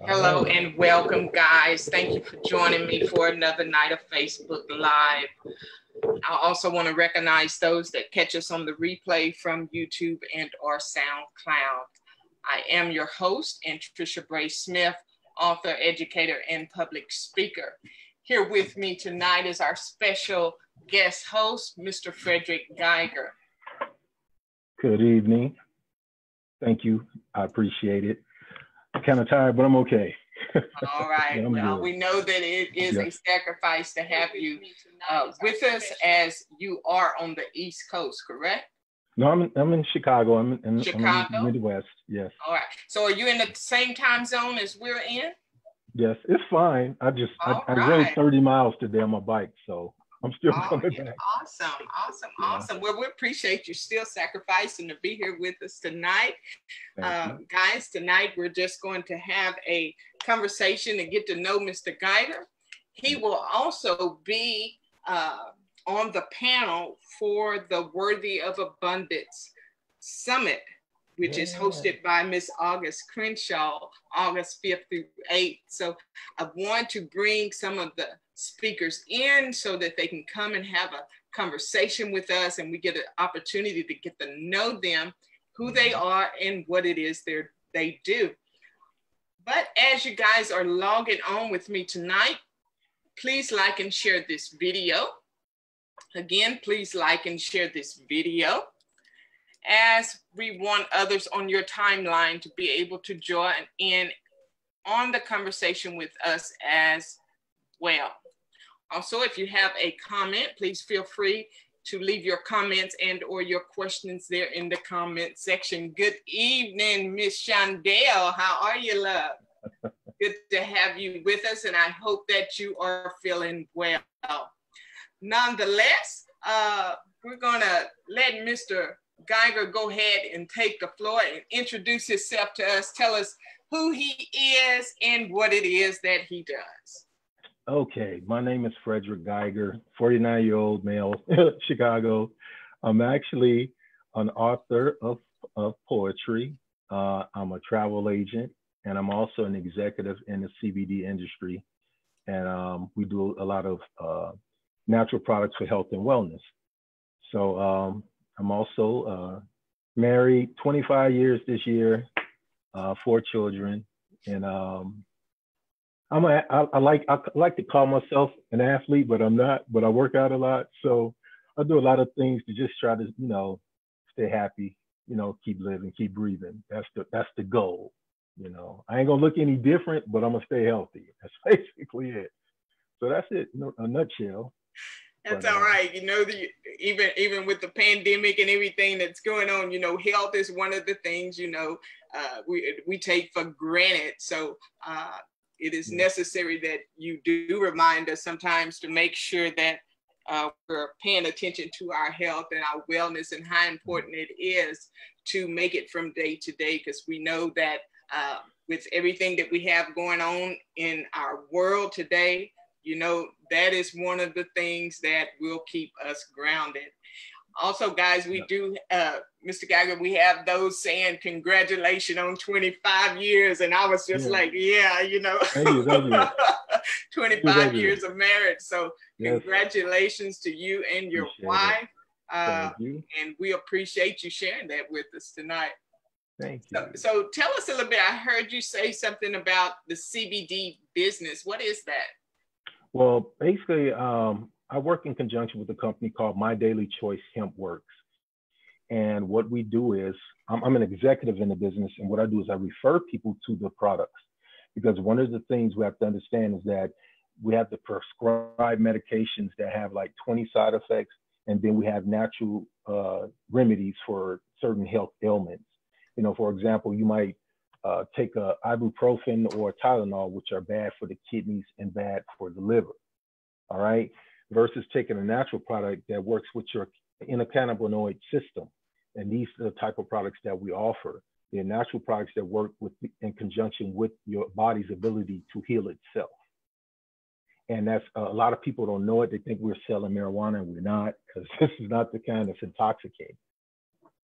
Hello and welcome, guys. Thank you for joining me for another night of Facebook Live. I also want to recognize those that catch us on the replay from YouTube and or SoundCloud. I am your host, Tricia Bray Smith, author, educator, and public speaker. Here with me tonight is our special guest host, Mr. Frederick Geiger. Good evening. Thank you. I appreciate it. I'm kind of tired, but I'm okay. All right. Well, good. We know that it is a sacrifice to have you with us, as you are on the East Coast, correct? No, I'm in Chicago. I'm in Chicago? the Midwest. Yes. All right. So are you in the same time zone as we're in? Yes, it's fine. I rode 30 miles today on my bike, so I'm still coming back. Awesome. Well, we appreciate you still sacrificing to be here with us tonight. Guys, tonight we're just going to have a conversation to get to know Mr. Geiger. He will also be on the panel for the Worthy of Abundance Summit, which is hosted by Miss August Crenshaw, August 5th through 8th. So I want to bring some of the speakers in so that they can come and have a conversation with us, and we get an opportunity to get to know them, who they are, and what it is they do. But as you guys are logging on with me tonight, please like and share this video. Again, please like and share this video, as we want others on your timeline to be able to join in on the conversation with us as well. Also, if you have a comment, please feel free to leave your comments and or your questions there in the comment section. Good evening, Miss Shondell. How are you, love? Good to have you with us, and I hope that you are feeling well. Nonetheless, we're gonna let Mr. Geiger go ahead and take the floor and introduce himself to us. Tell us who he is and what it is that he does. Okay, my name is Frederick Geiger, 49-year-old male, Chicago. I'm actually an author of poetry. I'm a travel agent, and I'm also an executive in the CBD industry. And we do a lot of natural products for health and wellness. So I'm also married, 25 years this year, 4 children, and I like to call myself an athlete, but I'm not. But I work out a lot, so I do a lot of things to just try to, stay happy, keep living, keep breathing. That's the goal. I ain't gonna look any different, but I'm gonna stay healthy. That's basically it. So that's it, a nutshell. That's all right. Even with the pandemic and everything that's going on, health is one of the things, we take for granted. So it is necessary that you do remind us sometimes to make sure that we're paying attention to our health and our wellness, and how important it is to make it from day to day, because we know that with everything that we have going on in our world today, that is one of the things that will keep us grounded. Also, guys, we do, Mr. Geiger, we have those saying congratulations on 25 years. And I was just like, Thank you. 25 years of marriage. So congratulations to you and your wife. Thank you. And we appreciate you sharing that with us tonight. Thank you. So tell us a little bit. I heard you say something about the CBD business. What is that? Well, basically, I work in conjunction with a company called My Daily Choice Hemp Works. And what we do is, I'm an executive in the business, and what I do is I refer people to the products. Because one of the things we have to understand is that we have to prescribe medications that have like 20 side effects, and then we have natural remedies for certain health ailments. For example, you might take a ibuprofen or Tylenol, which are bad for the kidneys and bad for the liver, all right? Versus taking a natural product that works with your endocannabinoid system. And these are the type of products that we offer. They're natural products that work in conjunction with your body's ability to heal itself. And that's a lot of people don't know it. They think we're selling marijuana, and we're not, because this is not the kind that's intoxicating.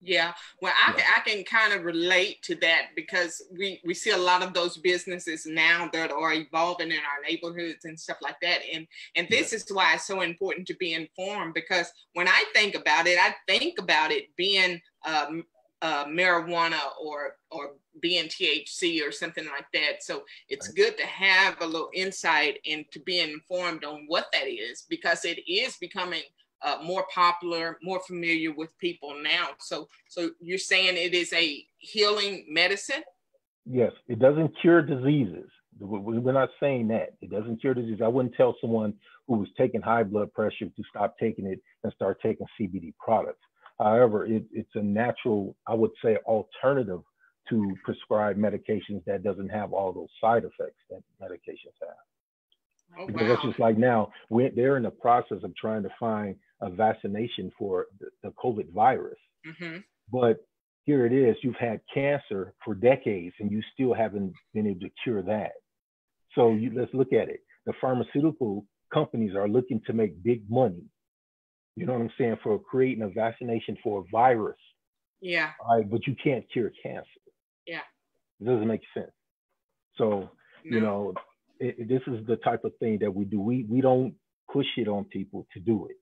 Yeah, well, I can kind of relate to that because we see a lot of those businesses now that are evolving in our neighborhoods and stuff like that. And this is why it's so important to be informed, because when I think about it being marijuana or being THC or something like that. So it's good to have a little insight and to be informed on what that is, because it is becoming more popular, more familiar with people now. So you're saying it is a healing medicine? Yes, it doesn't cure diseases. We're not saying that. It doesn't cure disease. I wouldn't tell someone who was taking high blood pressure to stop taking it and start taking CBD products. However, it's a natural, I would say, alternative to prescribed medications that doesn't have all those side effects that medications have. Oh, because wow. that's just like now, they're in the process of trying to find a vaccination for the COVID virus. Mm-hmm. But here it is, you've had cancer for decades and you still haven't been able to cure that. So let's look at it. The pharmaceutical companies are looking to make big money, you know what I'm saying, for creating a vaccination for a virus. Yeah. All right, but you can't cure cancer. Yeah. It doesn't make sense. So, No. you know, this is the type of thing that we do. We don't push it on people to do it.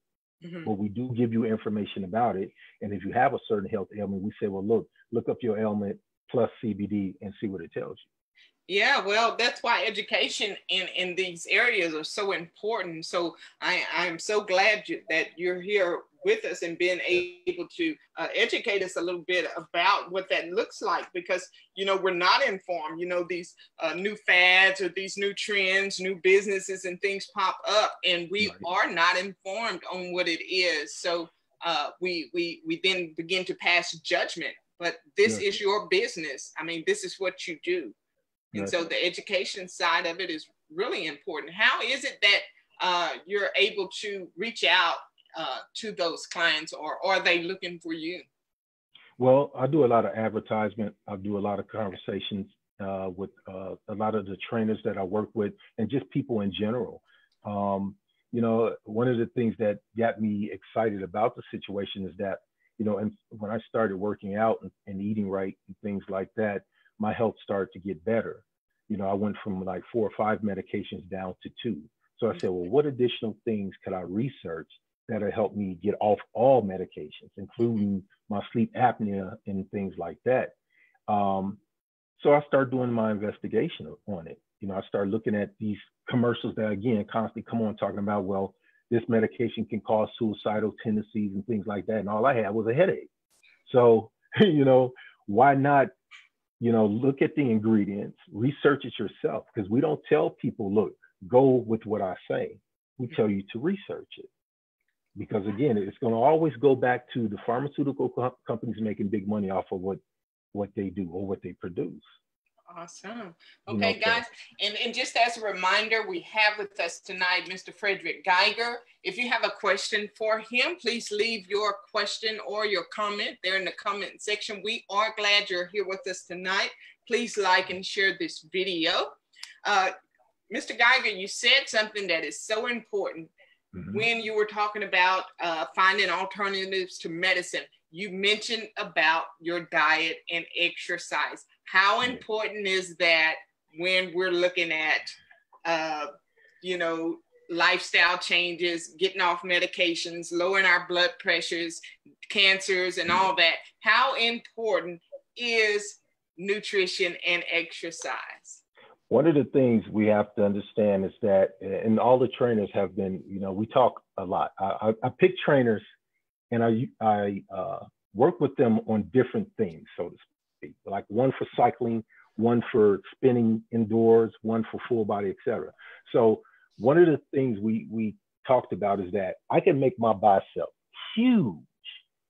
Mm-hmm. But we do give you information about it. And if you have a certain health ailment, we say, well, look up your ailment plus CBD and see what it tells you. Yeah, well, that's why education in these areas are so important. So I'm so glad that you're here with us and being able to educate us a little bit about what that looks like, because, you know, we're not informed. You know, these new fads or these new trends, new businesses and things pop up, and we are not informed on what it is. So we then begin to pass judgment. But this is your business. I mean, this is what you do. And so the education side of it is really important. How is it that you're able to reach out to those clients, or are they looking for you? Well, I do a lot of advertisement. I do a lot of conversations with a lot of the trainers that I work with and just people in general. You know, one of the things that got me excited about the situation is that, you know, and when I started working out and eating right and things like that, my health started to get better. You know, I went from like 4 or 5 medications down to 2. So I said, well, what additional things could I research that'll help me get off all medications, including my sleep apnea and things like that. So I started doing my investigation on it. You know, I started looking at these commercials that, again, constantly come on talking about, well, this medication can cause suicidal tendencies and things like that. And all I had was a headache. So, you know, why not, you know, look at the ingredients, research it yourself, because we don't tell people, look, go with what I say. We tell you to research it. Because again, it's going to always go back to the pharmaceutical companies making big money off of what they do or what they produce. Awesome. Okay, guys, and just as a reminder, we have with us tonight Mr. Frederick Geiger. If you have a question for him, please leave your question or your comment there in the comment section. We are glad you're here with us tonight. Please like and share this video. Mr. Geiger, you said something that is so important. When you were talking about finding alternatives to medicine. You mentioned about your diet and exercise. How important is that when we're looking at, you know, lifestyle changes, getting off medications, lowering our blood pressures, cancers, and all that? How important is nutrition and exercise? One of the things we have to understand is that, and all the trainers have been, you know, we talk a lot. I pick trainers and I work with them on different things, so to speak. Like one for cycling, one for spinning indoors, one for full body, etc. So one of the things we talked about is that I can make my bicep huge.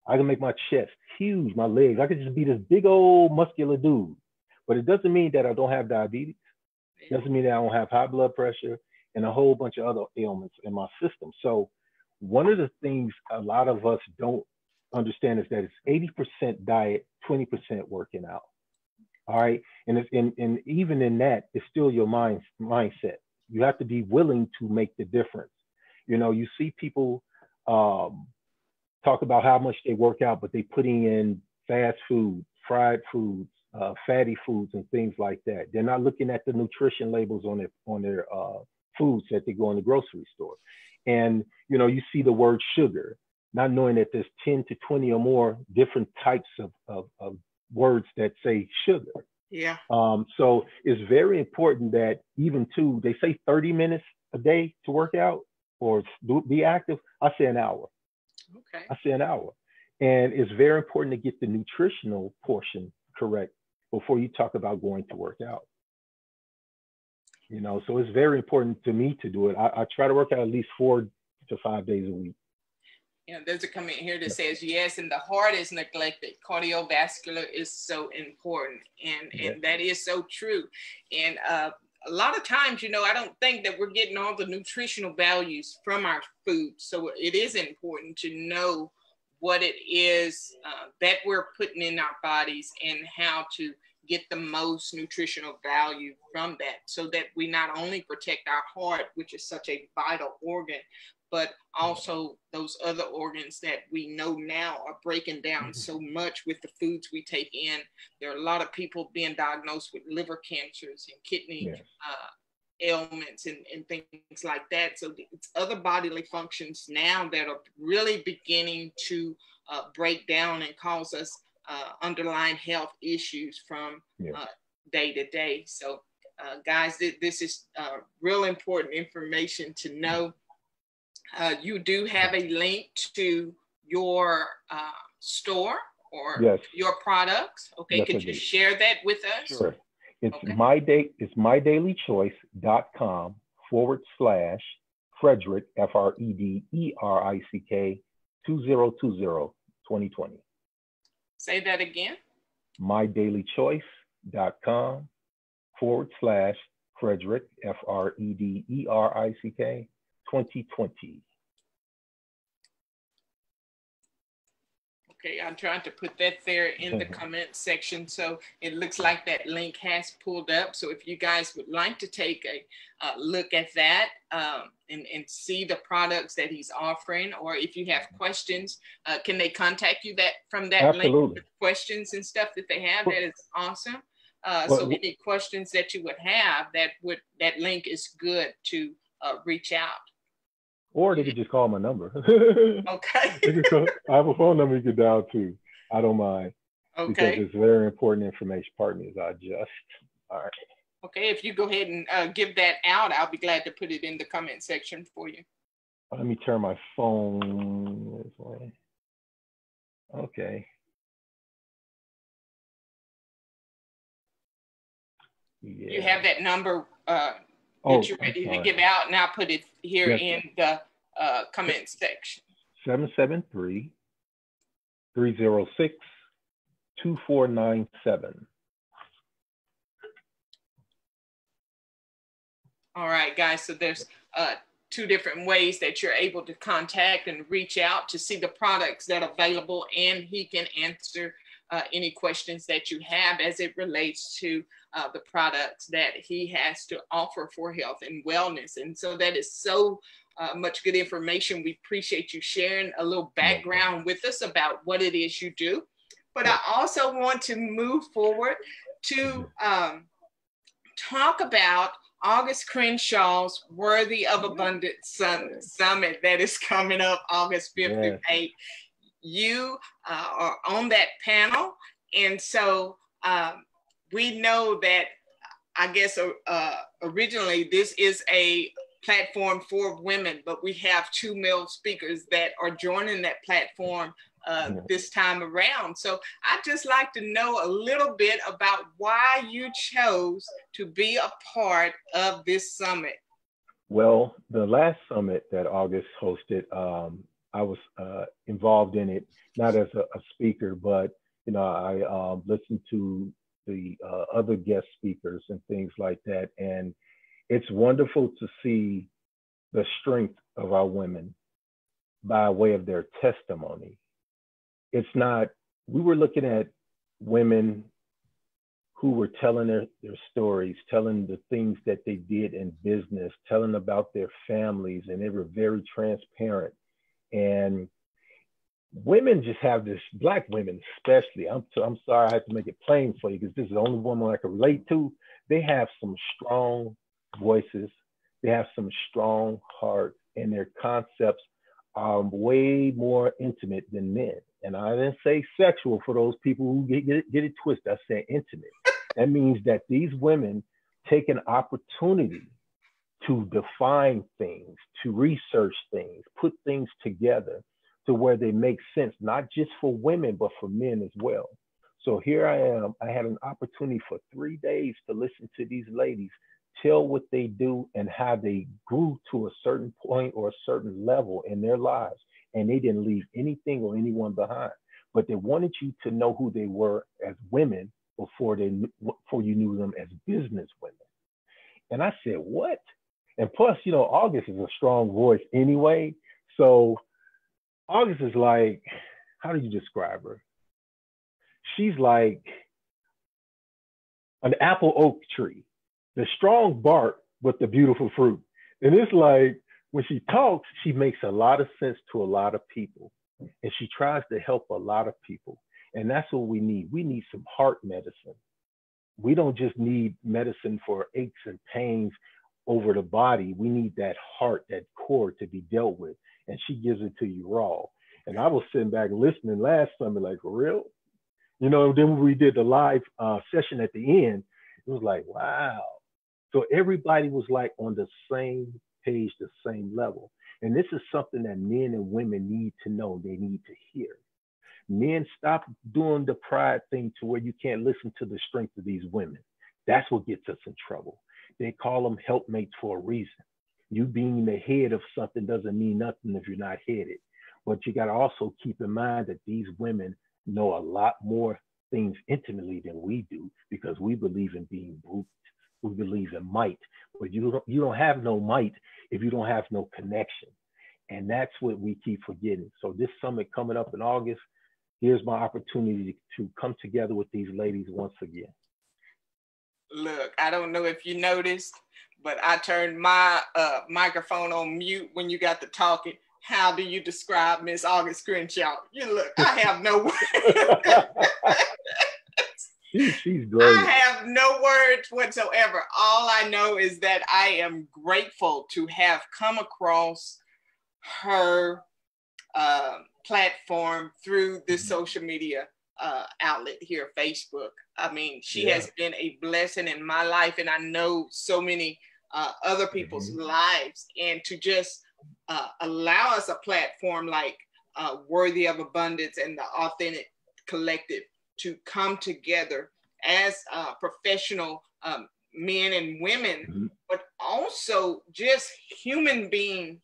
I can make my chest huge, my legs. I could just be this big old muscular dude. But it doesn't mean that I don't have diabetes. It doesn't mean that I don't have high blood pressure and a whole bunch of other ailments in my system. So one of the things a lot of us don't understand is that it's 80% diet, 20% working out. All right. And even in that, it's still your mindset. You have to be willing to make the difference. You know, you see people talk about how much they work out, but they putting in fast food, fried foods, fatty foods, and things like that. They're not looking at the nutrition labels on their foods that they go in the grocery store. And you see the word sugar, not knowing that there's 10 to 20 or more different types of words that say sugar. Yeah. So it's very important that even too, they say 30 minutes a day to work out or be active. I say an hour. Okay. I say an hour. And it's very important to get the nutritional portion correct before you talk about going to work out. So it's very important to me to do it. I try to work out at least 4 to 5 days a week. There's a comment here that says, yes, and the heart is neglected. Cardiovascular is so important. And that is so true. And a lot of times, I don't think that we're getting all the nutritional values from our food. So it is important to know what it is that we're putting in our bodies and how to get the most nutritional value from that, so that we not only protect our heart, which is such a vital organ, but also those other organs that we know now are breaking down so much with the foods we take in. There are a lot of people being diagnosed with liver cancers and kidney ailments and things like that. So it's other bodily functions now that are really beginning to break down and cause us underlying health issues from day to day. So guys, this is real important information to know. You do have a link to your store or your products. Okay, yes, could you share that with us? Sure. It's mydailychoice.com/Frederick, Frederick 2020. Say that again. mydailychoice.com/Frederick, Frederick 2020. Okay, I'm trying to put that there in the comment section. So it looks like that link has pulled up. So if you guys would like to take a look at that and see the products that he's offering, or if you have questions, can they contact you from that Absolutely. link with questions and stuff that they have? That is awesome. So any questions that you would have, that link is good to reach out. Or they could just call my number. Okay. I have a phone number you could dial too. I don't mind. Okay. Because it's very important information. Pardon me as I adjust. All right. Okay, if you go ahead and give that out, I'll be glad to put it in the comment section for you. Let me turn my phone this way. Okay. Yeah. You have that number that you're ready to give out, and I'll put it here in the comment section. 773-306-2497. All right, guys. So there's 2 different ways that you're able to contact and reach out to see the products that are available, and he can answer any questions that you have as it relates to the products that he has to offer for health and wellness. And so that is so much good information. We appreciate you sharing a little background with us about what it is you do. But I also want to move forward to talk about August Crenshaw's Worthy of Abundance Summit that is coming up August 5th through 8th. You are on that panel. And so we know that, I guess, originally this is a platform for women, but we have 2 male speakers that are joining that platform this time around. So I'd just like to know a little bit about why you chose to be a part of this summit. Well, the last summit that August hosted, I was involved in it, not as a speaker, but I listened to the other guest speakers and things like that. And it's wonderful to see the strength of our women by way of their testimony. It's not, we were looking at women who were telling their stories, telling the things that they did in business, telling about their families, and they were very transparent. And women just have this, Black women especially. I'm sorry I have to make it plain for you because this is the only woman I can relate to. They have some strong voices. They have some strong heart, and their concepts are way more intimate than men. And I didn't say sexual for those people who get it twisted. I said intimate. That means that these women take an opportunity to define things, to research things, put things together to where they make sense, not just for women, but for men as well. So here I am. I had an opportunity for 3 days to listen to these ladies tell what they do and how they grew to a certain point or a certain level in their lives. And they didn't leave anything or anyone behind, but they wanted you to know who they were as women before you knew them as business women. And I said, what? And plus, August is a strong voice anyway. So August is like, how do you describe her? She's like an apple oak tree, the strong bark with the beautiful fruit. And it's like, when she talks, she makes a lot of sense to a lot of people. And she tries to help a lot of people. And that's what we need. We need some heart medicine. We don't just need medicine for aches and pains over the body. We need that heart, that core to be dealt with. And she gives it to you raw. And I was sitting back listening last summer, like, for real? Then when we did the live session at the end, it was like, wow. So everybody was like on the same page, the same level. And this is something that men and women need to know. They need to hear. Men, stop doing the pride thing to where you can't listen to the strength of these women. That's what gets us in trouble. They call them helpmates for a reason. You being the head of something doesn't mean nothing if you're not headed. But you got to also keep in mind that these women know a lot more things intimately than we do, because we believe in being brute. We believe in might. But you don't have no might if you don't have no connection. And that's what we keep forgetting. So this summit coming up in August, here's my opportunity to come together with these ladies once again. Look, I don't know if you noticed, but I turned my microphone on mute when you got to talking. How do you describe Miss August Crenshaw? You look, I have no words. She's great. I have no words whatsoever. All I know is that I am grateful to have come across her platform through this social media outlet here, Facebook. I mean, she has been a blessing in my life, and I know so many other people's lives. And to just allow us a platform like Worthy of Abundance and the Authentic Collective to come together as professional men and women, but also just human beings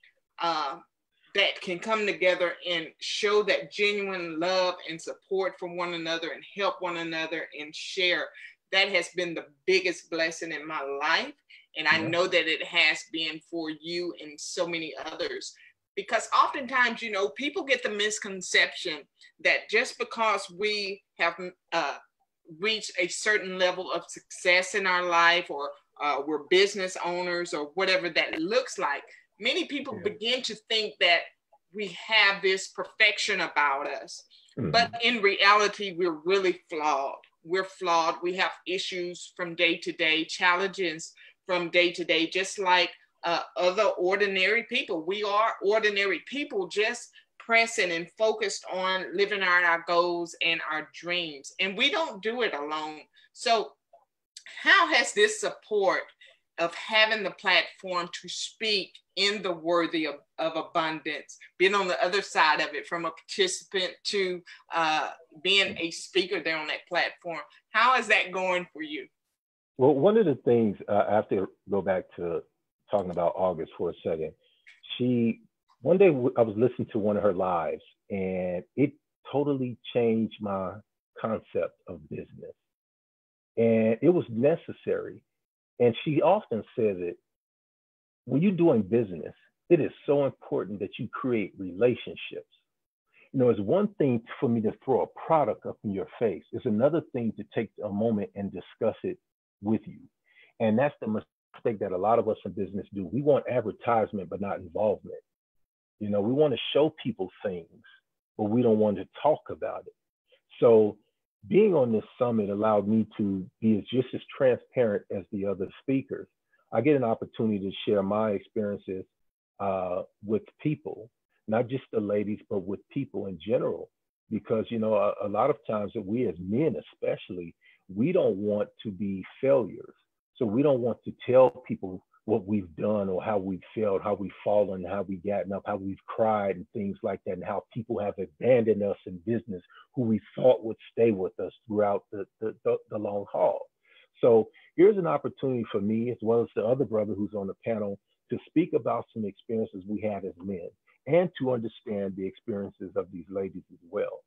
that can come together and show that genuine love and support for one another and help one another and share. That has been the biggest blessing in my life. And I know that it has been for you and so many others, because oftentimes, people get the misconception that just because we have reached a certain level of success in our life, or we're business owners or whatever that looks like, many people begin to think that we have this perfection about us. But in reality, we're really flawed. We're flawed. We have issues from day to day, challenges from day to day, just like other ordinary people. We are ordinary people, just pressing and focused on living out our goals and our dreams. And we don't do it alone. So how has this support of having the platform to speak in the Worthy of Abundance, being on the other side of it, from a participant to being a speaker there on that platform, how is that going for you? Well, one of the things, I have to go back to talking about August for a second. One day I was listening to one of her lives, and it totally changed my concept of business. And it was necessary. And she often says it, when you're doing business, it is so important that you create relationships. It's one thing for me to throw a product up in your face. It's another thing to take a moment and discuss it with you. And that's the mistake that a lot of us in business do. We want advertisement, but not involvement. We want to show people things, but we don't want to talk about it. So being on this summit allowed me to be just as transparent as the other speakers. I get an opportunity to share my experiences with people, not just the ladies, but with people in general. Because, you know, a lot of times that we as men especially, we don't want to be failures. So we don't want to tell people what we've done or how we've failed, how we've fallen, how we've gotten up, how we've cried and things like that, and how people have abandoned us in business who we thought would stay with us throughout the long haul. So here's an opportunity for me, as well as the other brother who's on the panel, to speak about some experiences we had as men and to understand the experiences of these ladies as well.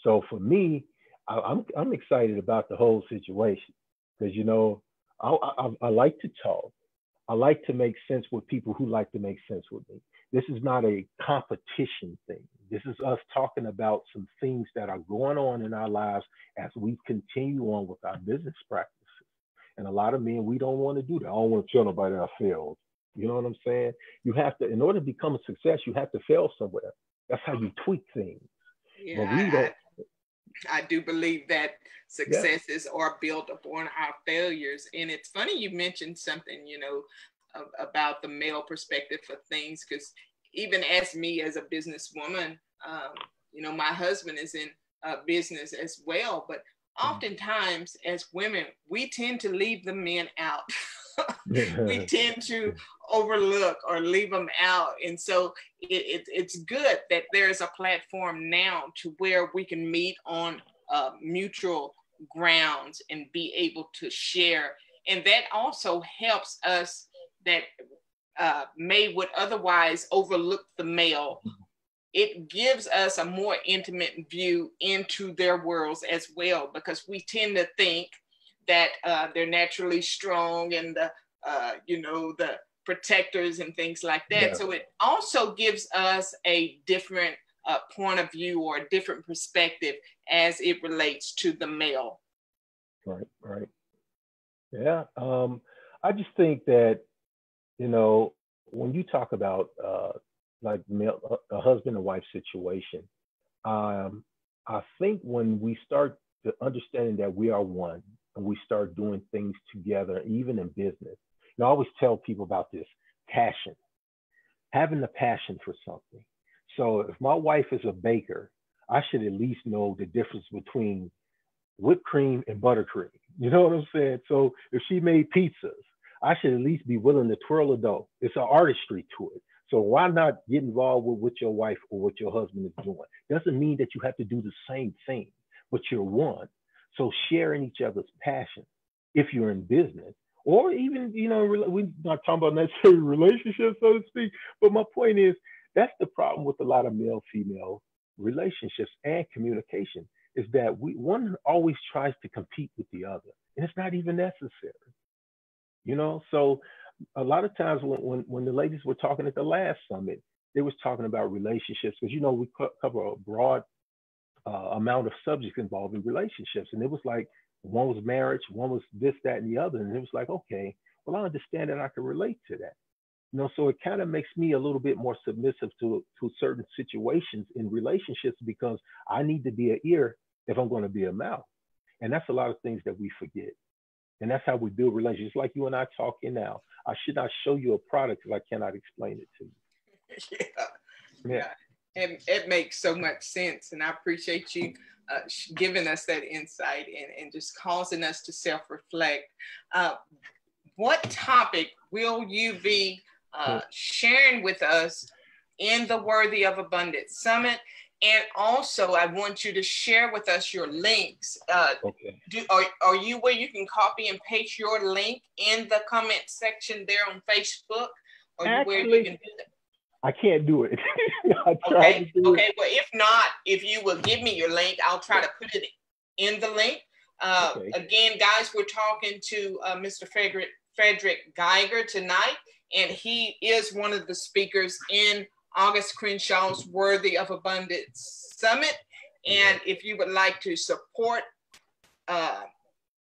So for me, I'm excited about the whole situation because, you know, I like to talk. I like to make sense with people who like to make sense with me. This is not a competition thing. This is us talking about some things that are going on in our lives as we continue on with our business practices. And a lot of men, we don't want to do that. I don't want to tell nobody I failed. You know what I'm saying? You have to, in order to become a success, you have to fail somewhere. That's how you tweak things. Yeah, but we don't. I do believe that successes are built upon our failures. And it's funny you mentioned something, you know, about the male perspective for things, because even as me as a businesswoman, you know, my husband is in business as well. But oftentimes as women, we tend to leave the men out. We tend to overlook or leave them out. And so it's good that there's a platform now to where we can meet on mutual grounds and be able to share. And that also helps us that may would otherwise overlook the male. It gives us a more intimate view into their worlds as well, because we tend to think that they're naturally strong and the, you know, the protectors and things like that. Yeah. So it also gives us a different point of view or a different perspective as it relates to the male. Right. Yeah. I just think that, you know, when you talk about like male, a husband and wife situation, I think when we start to understanding that we are one and we start doing things together, even in business, I always tell people about this passion, having the passion for something. So if my wife is a baker, I should at least know the difference between whipped cream and buttercream. You know what I'm saying? So if she made pizzas, I should at least be willing to twirl a dough. It's an artistry to it. So why not get involved with what your wife or what your husband is doing? Doesn't mean that you have to do the same thing, but you're one. So sharing each other's passion if you're in business. Or even, you know, we're not talking about necessarily relationships, so to speak. But my point is, that's the problem with a lot of male-female relationships and communication, is that one always tries to compete with the other. And it's not even necessary. You know, so a lot of times when the ladies were talking at the last summit, they was talking about relationships, because, you know, we cover a broad amount of subjects involving relationships. And it was like, one was marriage, one was this, that, and the other. And it was like, okay, well, I understand that I can relate to that. You know, so it kind of makes me a little bit more submissive to certain situations in relationships, because I need to be an ear if I'm going to be a mouth. And that's a lot of things that we forget. And that's how we build relationships. Like you and I talking now. I should not show you a product if I cannot explain it to you. Yeah. And it makes so much sense. And I appreciate you giving us that insight and just causing us to self-reflect. What topic will you be sharing with us in the Worthy of Abundance Summit? And also, I want you to share with us your links. Okay. Are you where you can copy and paste your link in the comment section there on Facebook? Or actually, where you can do that? I can't do it. Okay. Well, if not, if you will give me your link, I'll try to put it in the link. Okay. Again, guys, we're talking to Mr. Frederick Geiger tonight, and he is one of the speakers in August Crenshaw's Worthy of Abundance Summit. And if you would like to support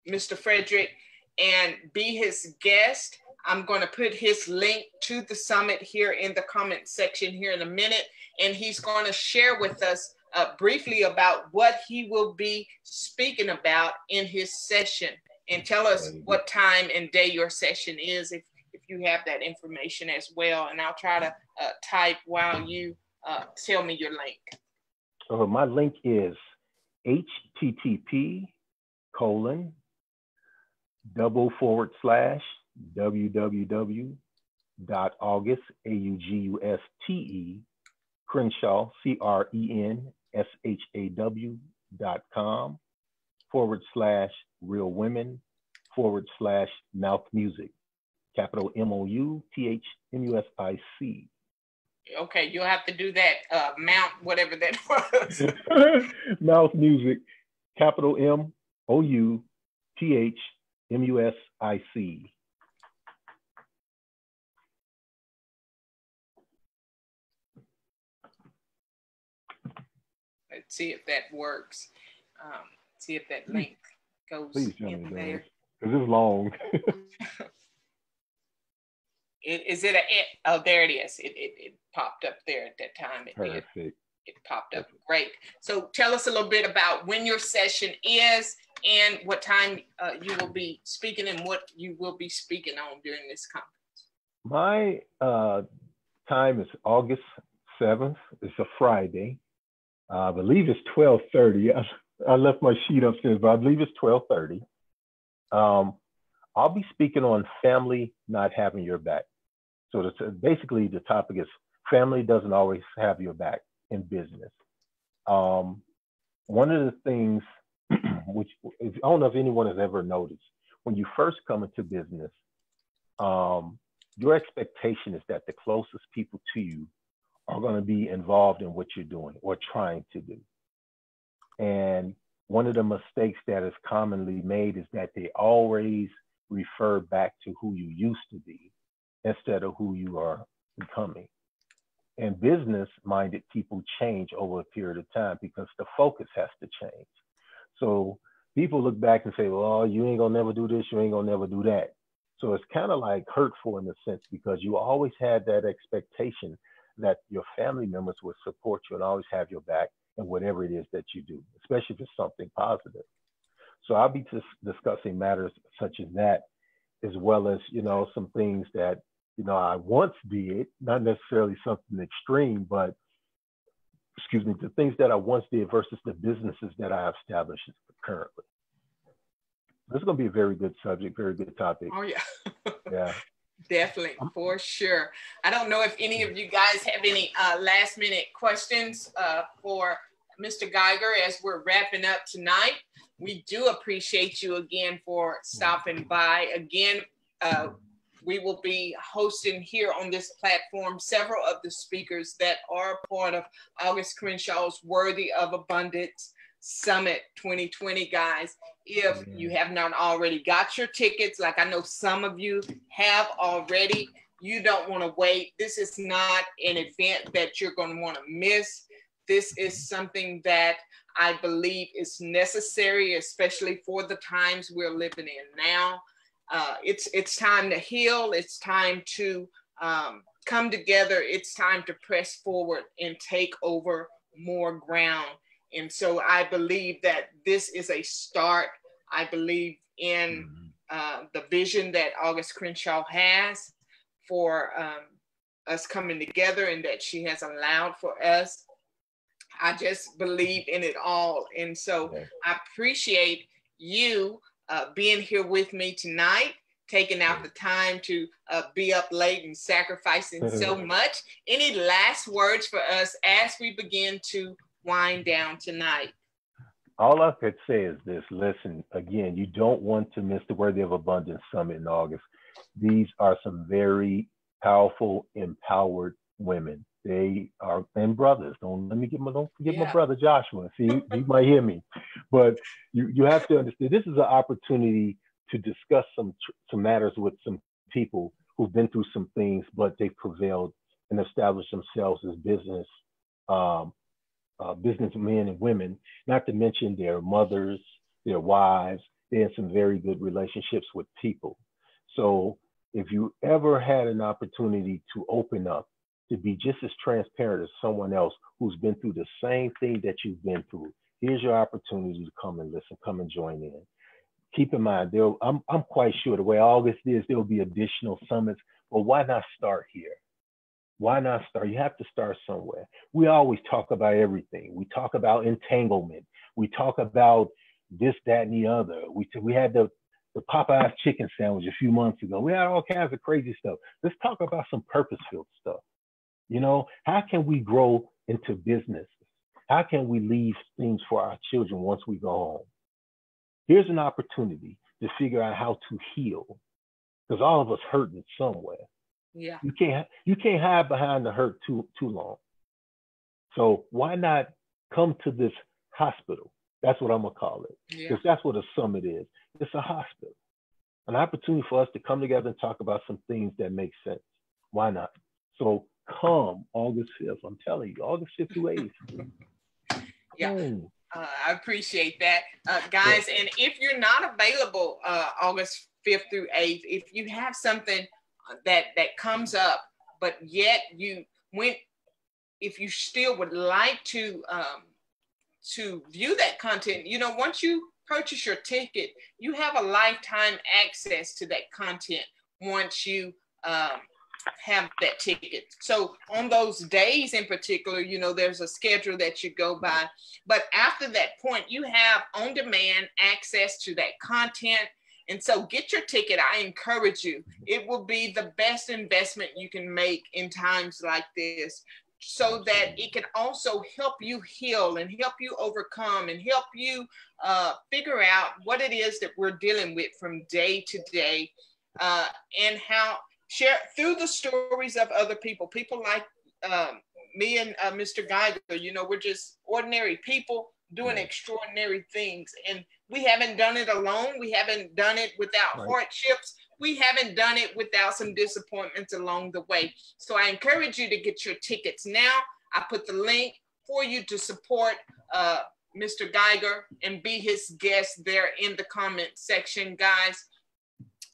Mr. Frederick and be his guest, I'm going to put his link to the summit here in the comment section here in a minute, and he's going to share with us briefly about what he will be speaking about in his session, and tell us what time and day your session is if you have that information as well. And I'll try to type while you tell me your link. My link is http://www.auguste, AUGUSTE, Crenshaw, CRENSHAW.com/real women/mouth music, capital MOUTHMUSIC. Okay, you'll have to do that, mount, whatever that was. Mouth music, capital MOUTHMUSIC. Let's see if that works. See if that link goes in there. Because it's long. Is it oh, there it is. It popped up there at that time. It popped up. Great. So tell us a little bit about when your session is and what time you will be speaking and what you will be speaking on during this conference. My time is August 7th. It's a Friday. I believe it's 12:30. I left my sheet upstairs, but I believe it's 12:30. I'll be speaking on family not having your back. So basically the topic is family doesn't always have your back in business. One of the things which I don't know if anyone has ever noticed, when you first come into business, your expectation is that the closest people to you are going to be involved in what you're doing or trying to do. And one of the mistakes that is commonly made is that they always refer back to who you used to be instead of who you are becoming. And business-minded people change over a period of time because the focus has to change. So people look back and say, well, you ain't gonna never do this, you ain't gonna never do that. So it's kind of like hurtful in a sense because you always had that expectation that your family members would support you and always have your back in whatever it is that you do, especially if it's something positive. So I'll be discussing matters such as that, as well as, some things that, I once did, not necessarily something extreme, but the things that I once did versus the businesses that I have established currently. This is going to be a very good subject, very good topic. Oh, yeah. Yeah. Definitely, for sure. I don't know if any of you guys have any last minute questions for Mr. Geiger as we're wrapping up tonight. We do appreciate you again for stopping by. Again, we will be hosting here on this platform several of the speakers that are part of August Crenshaw's Worthy of Abundance Summit 2020, guys. If you have not already got your tickets, like I know some of you have already, you don't want to wait. This is not an event that you're going to want to miss. This is something that I believe is necessary, especially for the times we're living in now. It's time to heal. It's time to come together. It's time to press forward and take over more ground. And so I believe that this is a start. I believe in the vision that August Crenshaw has for us coming together and that she has allowed for us. I just believe in it all. And so I appreciate you being here with me tonight, taking out the time to be up late and sacrificing so much. Any last words for us as we begin to wind down tonight? All I could say is this. Listen, again, you don't want to miss the Worthy of Abundance Summit in August. These are some very powerful, empowered women. They are, and brothers. Don't forget my brother Joshua. See, you might hear me, but you have to understand this is an opportunity to discuss some matters with some people who've been through some things, but they've prevailed and established themselves as businessmen and women, not to mention their mothers, their wives. They're in some very good relationships with people. So if you ever had an opportunity to open up, to be just as transparent as someone else who's been through the same thing that you've been through, here's your opportunity to come and listen, come and join in. Keep in mind, I'm quite sure the way August is, there'll be additional summits, but why not start here? Why not start? You have to start somewhere. We always talk about everything. We talk about entanglement. We talk about this, that, and the other. We had the Popeye's chicken sandwich a few months ago. We had all kinds of crazy stuff. Let's talk about some purpose-filled stuff. You know, how can we grow into businesses? How can we leave things for our children once we go home? Here's an opportunity to figure out how to heal, because all of us hurting somewhere. Yeah. You can't hide behind the hurt too long. So why not come to this hospital? That's what I'm gonna call it, because that's what a summit is. It's a hospital, an opportunity for us to come together and talk about some things that make sense. Why not? So come August 5th. I'm telling you, August 5th through 8th. Yeah. I appreciate that, guys. And if you're not available August 5th through 8th, if you have something that comes up, but yet if you still would like to view that content, you know, once you purchase your ticket, you have a lifetime access to that content once you have that ticket. So on those days in particular, you know, there's a schedule that you go by, but after that point, you have on-demand access to that content. And so get your ticket. I encourage you. It will be the best investment you can make in times like this, so that it can also help you heal and help you overcome and help you figure out what it is that we're dealing with from day to day, and how share through the stories of other people like me and Mr. Geiger. You know, we're just ordinary people doing extraordinary things, and we haven't done it alone. We haven't done it without hardships. We haven't done it without some disappointments along the way. So I encourage you to get your tickets now. I put the link for you to support Mr. Geiger and be his guest there in the comment section, guys.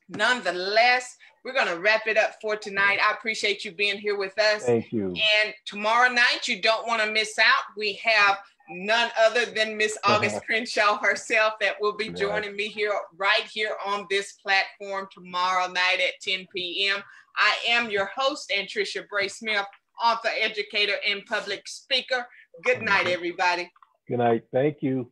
Nonetheless, we're going to wrap it up for tonight. I appreciate you being here with us. Thank you. And tomorrow night, you don't want to miss out. We have none other than Miss August Crenshaw herself that will be joining me right here on this platform tomorrow night at 10 p.m. I am your host, Tricia Bray Smith, author, educator, and public speaker. Good night, everybody. Good night. Thank you.